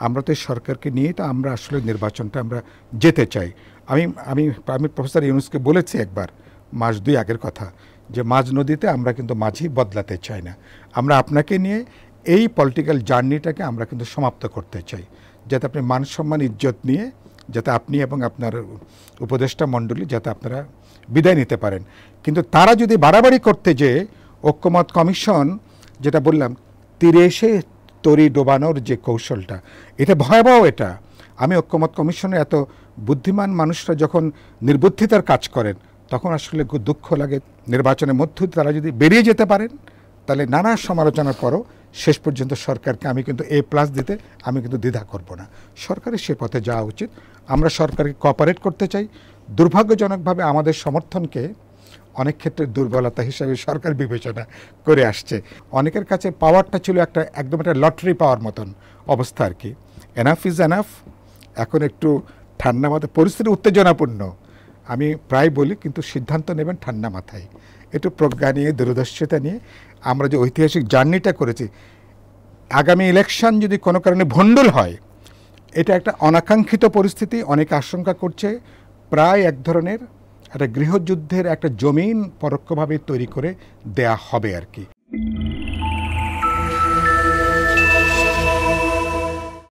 আমরা তো সরকারকে নিয়ে তো আমরা আসলে নির্বাচনটা আমরা যেতে চাই। আমি আমি আমি প্রফেসর ইউনূসকে বলেছি একবার, মাস 2 আগের কথা, যে মাঝ নদীতে আমরা কিন্তু মাঝি বদলাতে চাই না। আমরা আপনাকে নিয়ে এই পলিটিক্যাল জার্নিটাকে আমরা কিন্তু সমাপ্ত করতে চাই, যাতে আপনি মান সম্মান ইজ্জত নিয়ে যাতে আপনি এবং আপনার উপদেষ্টা মণ্ডলী যাতে আপনারা বিদায় নিতে পারেন। কিন্তু তারা যদি বাড়াবাড়ি করতে যে ঐক্যমত কমিশন, যেটা বললাম, তীরে এসে তরি ডোবানোর যে কৌশলটা, এটা ভয়াবহ। এটা আমি ঐক্যমত কমিশনে এত বুদ্ধিমান মানুষরা যখন নির্বুদ্ধিতার কাজ করেন তখন আসলে খুব দুঃখ লাগে। নির্বাচনের মধ্যে তারা যদি বেরিয়ে যেতে পারেন তাহলে নানা সমালোচনার পরও শেষ পর্যন্ত সরকারকে আমি কিন্তু A+ দিতে আমি কিন্তু দ্বিধা করব না। সরকারের সে পথে যাওয়া উচিত। আমরা সরকারকে কোঅপারেট করতে চাই। দুর্ভাগ্যজনকভাবে আমাদের সমর্থনকে অনেক ক্ষেত্রে দুর্বলতা হিসাবে সরকার বিবেচনা করে আসছে। অনেকের কাছে পাওয়ারটা ছিল একদম একটা লটারি পাওয়ার মতন অবস্থা আর কি। Enough is enough. এখন একটু ঠান্ডা মাথায়, পরিস্থিতি উত্তেজনাপূর্ণ আমি প্রায় বলি, কিন্তু সিদ্ধান্ত নেবেন ঠান্ডা মাথায়, একটু প্রজ্ঞা নিয়ে, দূরদর্শিতা নিয়ে। আমরা যে ঐতিহাসিক জার্নিটা করেছি, আগামী ইলেকশন যদি কোনো কারণে ভণ্ডুল হয়, এটা একটা অনাকাঙ্ক্ষিত পরিস্থিতি। অনেকে আশঙ্কা করছে প্রায় এক ধরনের একটা গৃহযুদ্ধের একটা জমিন পরোক্ষভাবে তৈরি করে দেয়া হবে আর কি।